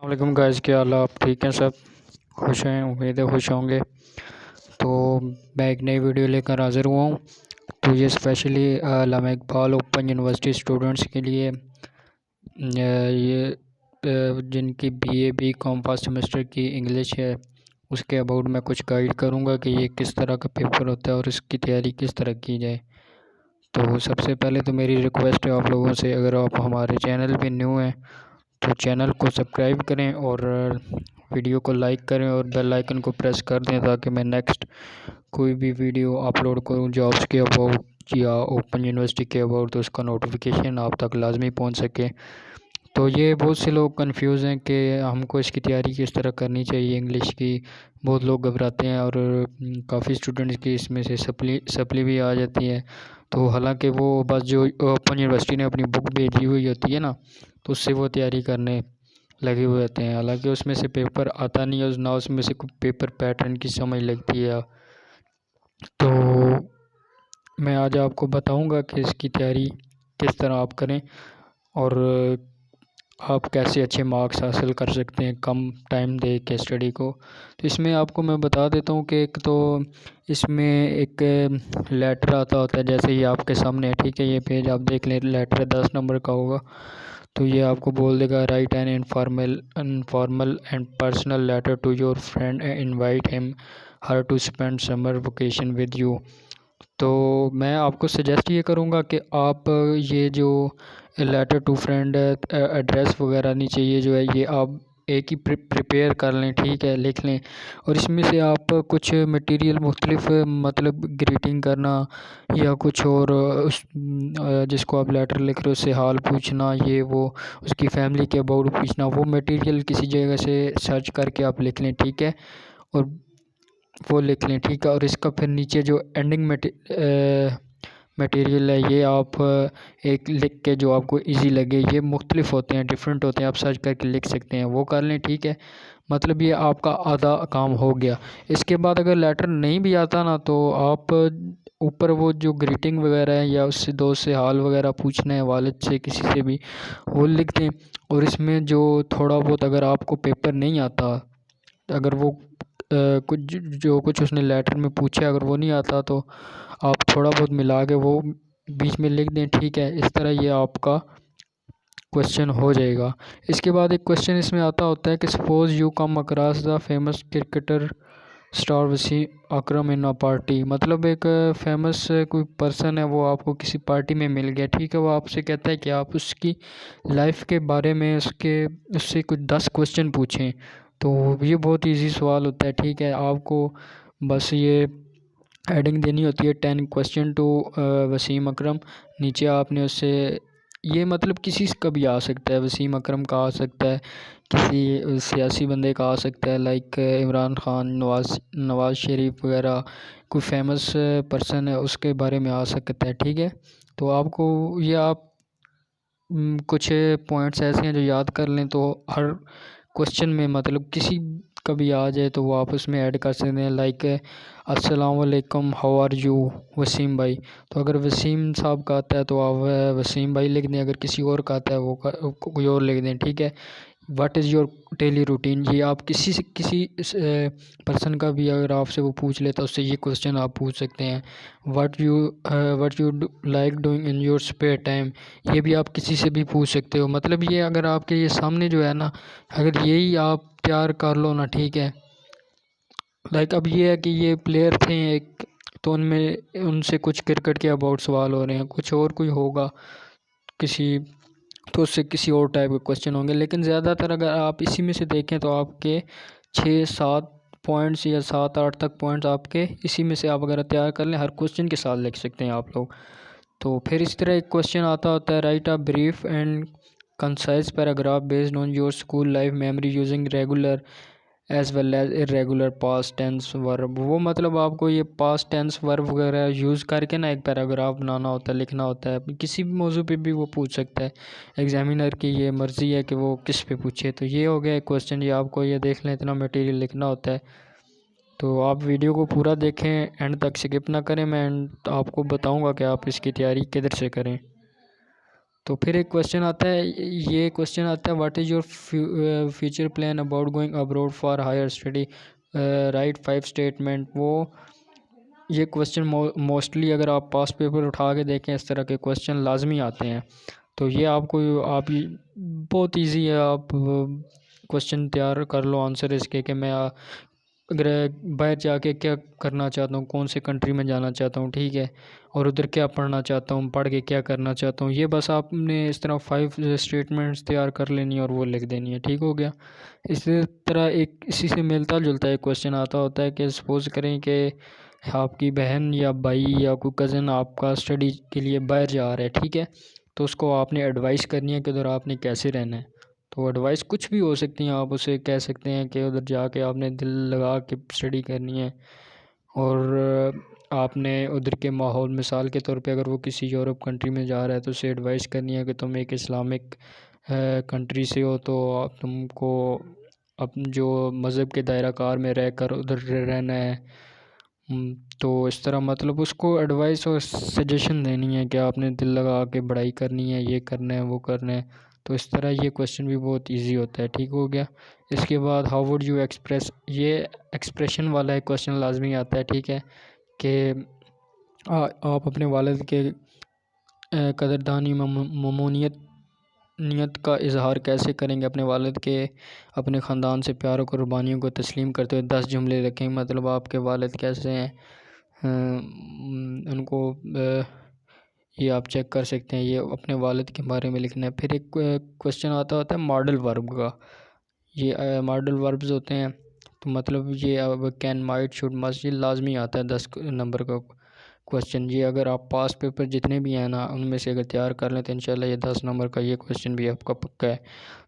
वालेकुम गाइस, क्या हाल है? आप ठीक हैं? सब खुश हैं? उम्मीद है खुश होंगे। तो मैं एक नई वीडियो लेकर हाज़िर हुआ हूँ। तो ये स्पेशली अल्लामा इकबाल ओपन यूनिवर्सिटी स्टूडेंट्स के लिए जिनकी बीए बीकॉम फर्स्ट सेमेस्टर की इंग्लिश है उसके अबाउट मैं कुछ गाइड करूँगा कि ये किस तरह का पेपर होता है और इसकी तैयारी किस तरह की जाए। तो सबसे पहले तो मेरी रिक्वेस्ट है आप लोगों से, अगर आप हमारे चैनल पे न्यू हैं तो चैनल को सब्सक्राइब करें और वीडियो को लाइक करें और बेल आइकन को प्रेस कर दें ताकि मैं नेक्स्ट कोई भी वीडियो अपलोड करूं जॉब्स के अबाउट या ओपन यूनिवर्सिटी के अबाउट तो उसका नोटिफिकेशन आप तक लाजमी पहुंच सके। तो ये बहुत से लोग कंफ्यूज हैं कि हमको इसकी तैयारी किस तरह करनी चाहिए इंग्लिश की। बहुत लोग घबराते हैं और काफ़ी स्टूडेंट्स की इसमें से सप्ली भी आ जाती है। तो हालांकि वो बस जो ओपन यूनिवर्सिटी ने अपनी बुक भेजी हुई होती है ना, तो उससे वो तैयारी करने लगे हुए होते हैं। हालांकि उसमें से पेपर आता नहीं है, ना उसमें से कोई पेपर पैटर्न की समझ लगती है। तो मैं आज आपको बताऊंगा कि इसकी तैयारी किस तरह आप करें और आप कैसे अच्छे मार्क्स हासिल कर सकते हैं कम टाइम दे के स्टडी को। तो इसमें आपको मैं बता देता हूँ कि एक तो इसमें एक लेटर आता होता है, जैसे ही आपके सामने है, ठीक है, ये पेज आप देख लें, लेटर 10 नंबर का होगा। तो ये आपको बोल देगा write an informal and personal letter to your friend and invite him her to spend summer vacation with you. तो मैं आपको सजेस्ट ये करूँगा कि आप ये जो लेटर टू फ्रेंड एड्रेस वगैरह नीचे ये जो है ये आप एक ही प्रिपेयर कर लें, ठीक है, लिख लें। और इसमें से आप कुछ मटेरियल मुख्तलिफ मतलब ग्रीटिंग करना या कुछ और जिसको आप लेटर लिख रहे हो उससे हाल पूछना, ये वो उसकी फैमिली के अबाउट पूछना, वो मटेरियल किसी जगह से सर्च करके आप लिख लें, ठीक है, और वो लिख लें, ठीक है। और इसका फिर नीचे जो एंडिंग मटेरियल है ये आप एक लिख के जो आपको इजी लगे, ये मुख्तलिफ होते हैं, डिफरेंट होते हैं, आप सर्च करके लिख सकते हैं, वो कर लें, ठीक है। मतलब ये आपका आधा काम हो गया। इसके बाद अगर लेटर नहीं भी आता ना तो आप ऊपर वो जो ग्रीटिंग वगैरह है या उससे दोस्त से हाल वगैरह पूछना है, वालिद से, किसी से भी, वो लिख दें। और इसमें जो थोड़ा बहुत अगर आपको पेपर नहीं आता, अगर वो कुछ जो कुछ उसने लेटर में पूछा अगर वो नहीं आता तो आप थोड़ा बहुत मिला के वो बीच में लिख दें, ठीक है। इस तरह ये आपका क्वेश्चन हो जाएगा। इसके बाद एक क्वेश्चन इसमें आता होता है कि suppose you come across the famous cricketer star Wasim Akram in a party. मतलब एक फेमस कोई पर्सन है, वो आपको किसी पार्टी में मिल गया, ठीक है, वो आपसे कहता है कि आप उसकी लाइफ के बारे में उससे कुछ 10 क्वेश्चन पूछें। तो ये बहुत इजी सवाल होता है, ठीक है। आपको बस ये हेडिंग देनी होती है 10 क्वेश्चन टू वसीम अकरम। नीचे आपने उससे ये मतलब किसी का भी आ सकता है, वसीम अकरम का आ सकता है, किसी सियासी बंदे का आ सकता है, लाइक इमरान खान, नवाज़ शरीफ वगैरह, कोई फेमस पर्सन है उसके बारे में आ सकता है, ठीक है। तो आपको ये आप कुछ पॉइंट्स ऐसे हैं जो याद कर लें तो हर क्वेश्चन में मतलब किसी का भी आ जाए तो वो आप उसमें ऐड कर सकते हैं, लाइक अस्सलाम वालेकुम, हाउ आर यू वसीम भाई। तो अगर वसीम साहब का आता है तो आप वसीम भाई लिख दें, अगर किसी और का आता है वो कोई और लिख दें, ठीक है। What is your daily routine, ये आप किसी पर्सन का भी अगर आपसे वो पूछ लेता है उससे ये क्वेश्चन आप पूछ सकते हैं। What you like doing in your spare time, ये भी आप किसी से भी पूछ सकते हो। मतलब ये अगर आपके ये सामने जो है ना, अगर यही आप तैयार कर लो ना, ठीक है, लाइक अब ये है कि ये प्लेयर थे एक, तो उनमें उनसे कुछ क्रिकेट के अबाउट सवाल हो रहे हैं, कुछ और कोई होगा किसी, तो उससे किसी और टाइप के क्वेश्चन होंगे। लेकिन ज़्यादातर अगर आप इसी में से देखें तो आपके 6-7 पॉइंट्स या 7-8 तक पॉइंट्स आपके इसी में से आप अगर तैयार कर लें हर क्वेश्चन के साथ लिख सकते हैं आप लोग। तो फिर इस तरह एक क्वेश्चन आता होता है write a brief and concise paragraph based on your school life memory using regular as well as irregular past tense verb. वो मतलब आपको ये पास्ट टेंस वर्ब वगैरह यूज़ करके ना एक पैराग्राफ बनाना होता है, लिखना होता है, किसी भी मौजू पे भी वो पूछ सकता है। एग्जामिनर की ये मर्ज़ी है कि वो किस पे पूछे। तो ये हो गया एक क्वेश्चन, ये आपको ये देख लें, इतना मटेरियल लिखना होता है। तो आप वीडियो को पूरा देखें, एंड तक स्किप ना करें, मैं आपको बताऊँगा कि आप इसकी तैयारी किधर से करें। तो फिर एक क्वेश्चन आता है, ये क्वेश्चन आता है, what is your future plan about going abroad for higher study, write 5 statement. वो ये क्वेश्चन मोस्टली अगर आप पास पेपर उठा के देखें, इस तरह के क्वेश्चन लाजमी आते हैं। तो ये बहुत इजी है, आप क्वेश्चन तैयार कर लो आंसर इसके कि मैं अगर बाहर जाके क्या करना चाहता हूँ, कौन से कंट्री में जाना चाहता हूँ, ठीक है, और उधर क्या पढ़ना चाहता हूँ, पढ़ के क्या करना चाहता हूँ। ये बस आपने इस तरह 5 स्टेटमेंट्स तैयार कर लेनी है और वो लिख देनी है, ठीक हो गया। इसी तरह एक इसी से मिलता जुलता एक क्वेश्चन आता होता है कि सपोज़ करें कि आपकी बहन या भाई या कोई कज़न आपका स्टडी के लिए बाहर जा रहा है, ठीक है, तो उसको आपने एडवाइस करनी है कि उधर आपने कैसे रहना है। तो एडवाइस कुछ भी हो सकती है, आप उसे कह सकते हैं कि उधर जाके आपने दिल लगा के स्टडी करनी है, और आपने उधर के माहौल, मिसाल के तौर पे अगर वो किसी यूरोप कंट्री में जा रहा है तो उसे एडवाइस करनी है कि तुम एक इस्लामिक कंट्री से हो, तो तुमको अपने जो मज़हब के दायरा कार में रह कर उधर रहना है। तो इस तरह मतलब उसको एडवाइस और सजेशन देनी है कि आपने दिल लगा के पढ़ाई करनी है, ये करना है, वो करना है। तो इस तरह ये क्वेश्चन भी बहुत इजी होता है, ठीक हो गया। इसके बाद हाउ वुड यू एक्सप्रेस, ये एक्सप्रेशन वाला एक क्वेश्चन लाजमी आता है, ठीक है, कि आप अपने वालिद के कदरदानी ममनूनियत नियत का इजहार कैसे करेंगे। अपने वालिद के अपने ख़ानदान से प्यार और कुर्बानियों को तस्लीम करते हुए 10 जुमले रखें। मतलब आपके वालिद कैसे हैं, उनको ये आप चेक कर सकते हैं, ये अपने वालिद के बारे में लिखना है। फिर एक क्वेश्चन आता होता है मॉडल वर्ब का। ये मॉडल वर्ब्स होते हैं, तो मतलब ये अब कैन, माइट, शुड, मस्ट, ये लाजमी आता है 10 नंबर का क्वेश्चन। ये अगर आप पास पेपर जितने भी हैं ना, उनमें से अगर तैयार कर लें तो इंशाल्लाह ये 10 नंबर का ये क्वेश्चन भी आपका पक्का है।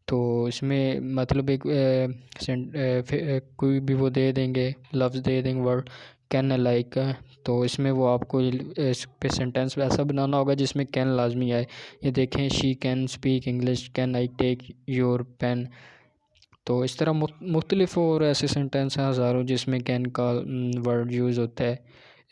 तो इसमें मतलब एक कोई भी वो दे देंगे, लफ्ज़ दे देंगे, वर्ड कैन लाइक, तो इसमें वो आपको इस पे सेंटेंस ऐसा बनाना होगा जिसमें कैन लाजमी आए। ये देखें, she can speak English, can I take your pen. तो इस तरह मुख्तलिफ और ऐसे सेंटेंस हैं हज़ारों जिसमें कैन का वर्ड यूज़ होता है।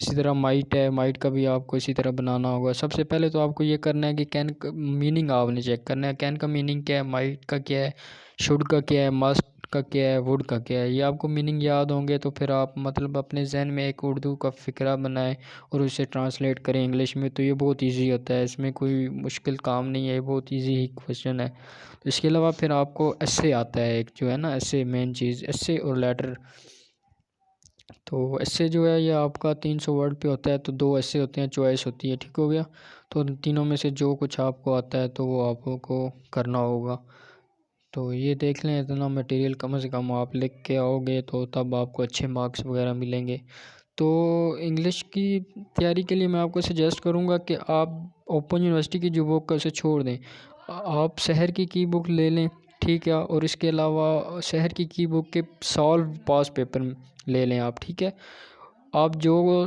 इसी तरह माइट है, माइट का भी आपको इसी तरह बनाना होगा। सबसे पहले तो आपको ये करना है कि कैन का मीनिंग आपने चेक करना है, कैन का मीनिंग क्या है, माइट का क्या है, शुड का क्या है, मस्ट का क्या है, वुड का क्या है। ये आपको मीनिंग याद होंगे तो फिर आप मतलब अपने जहन में एक उर्दू का फ़िक्रा बनाएं और उसे ट्रांसलेट करें इंग्लिश में। तो ये बहुत ईजी होता है, इसमें कोई मुश्किल काम नहीं है, ये बहुत ईजी ही क्वेश्चन है। इसके अलावा फिर आपको एस्से आता है, एक जो है ना एस्से, मेन चीज़ एस्से और लेटर। तो एस्से जो है ये आपका 300 वर्ड पे होता है, तो 2 एस्से होते हैं, चॉइस होती है, ठीक हो गया। तो तीनों में से जो कुछ आपको आता है तो वो आपको करना होगा। तो ये देख लें, इतना मटेरियल कम से कम आप लिख के आओगे तो तब आपको अच्छे मार्क्स वगैरह मिलेंगे। तो इंग्लिश की तैयारी के लिए मैं आपको सजेस्ट करूँगा कि आप ओपन यूनिवर्सिटी की जो बुक है उसे छोड़ दें, आप शहर की बुक ले लें, ठीक है, और इसके अलावा शहर की बुक के सॉल्व पास पेपर ले लें आप, ठीक है। आप जो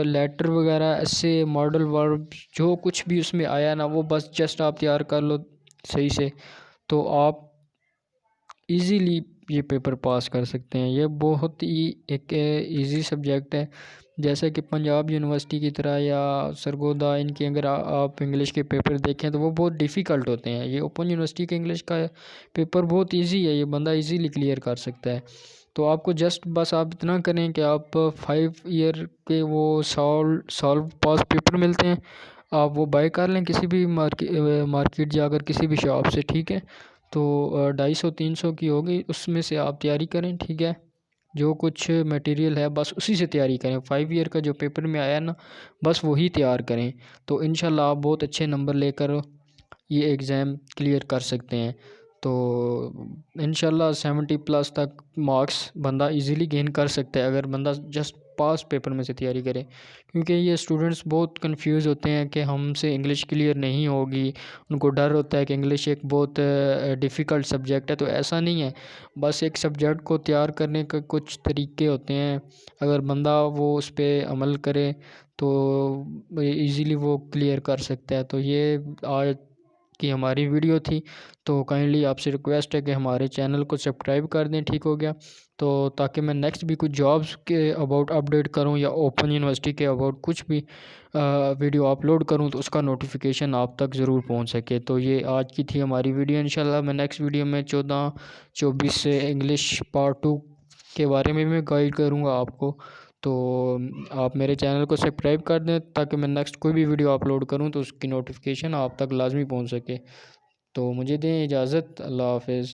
लेटर वगैरह ऐसे मॉडल वर्ब जो कुछ भी उसमें आया ना, वो बस जस्ट आप तैयार कर लो सही से, तो आप इजीली ये पेपर पास कर सकते हैं। ये बहुत ही एक इजी सब्जेक्ट है, जैसे कि पंजाब यूनिवर्सिटी की तरह या सरगोदा, इनके अगर आप इंग्लिश के पेपर देखें तो वो बहुत डिफ़िकल्ट होते हैं। ये ओपन यूनिवर्सिटी के इंग्लिश का पेपर बहुत इजी है, ये बंदा इजीली क्लियर कर सकता है। तो आपको जस्ट बस आप इतना करें कि आप 5 ईयर के वो सॉल्व पास पेपर मिलते हैं, आप वो बाय कर लें किसी भी मार्केट जाकर किसी भी शॉप से, ठीक है। तो 250-300 की होगी, उसमें से आप तैयारी करें, ठीक है। जो कुछ मटेरियल है बस उसी से तैयारी करें, 5 ईयर का जो पेपर में आया ना, बस वही तैयार करें। तो इंशाल्लाह आप बहुत अच्छे नंबर लेकर ये एग्ज़ाम क्लियर कर सकते हैं। तो इंशाल्लाह 70+ तक मार्क्स बंदा इजीली गेन कर सकता है अगर बंदा जस्ट पास पेपर में से तैयारी करे। क्योंकि ये स्टूडेंट्स बहुत कंफ्यूज होते हैं कि हमसे इंग्लिश क्लियर नहीं होगी, उनको डर होता है कि इंग्लिश एक बहुत डिफ़िकल्ट सब्जेक्ट है। तो ऐसा नहीं है, बस एक सब्जेक्ट को तैयार करने के कुछ तरीके होते हैं, अगर बंदा वो उस पर अमल करे तो इजीली वो क्लियर कर सकता है। तो ये आज की हमारी वीडियो थी। तो काइंडली आपसे रिक्वेस्ट है कि हमारे चैनल को सब्सक्राइब कर दें, ठीक हो गया। तो ताकि मैं नेक्स्ट भी कुछ जॉब्स के अबाउट अपडेट करूं या ओपन यूनिवर्सिटी के अबाउट कुछ भी वीडियो अपलोड करूं तो उसका नोटिफिकेशन आप तक ज़रूर पहुंच सके। तो ये आज की थी हमारी वीडियो। इंशाल्लाह मैं नेक्स्ट वीडियो में 14-24 से इंग्लिश पार्ट 2 के बारे में भी मैं गाइड करूंगा आपको। तो आप मेरे चैनल को सब्सक्राइब कर दें ताकि मैं नेक्स्ट कोई भी वीडियो अपलोड करूं तो उसकी नोटिफिकेशन आप तक लाजमी पहुंच सके। तो मुझे दें इजाज़त। अल्लाह हाफ़िज़।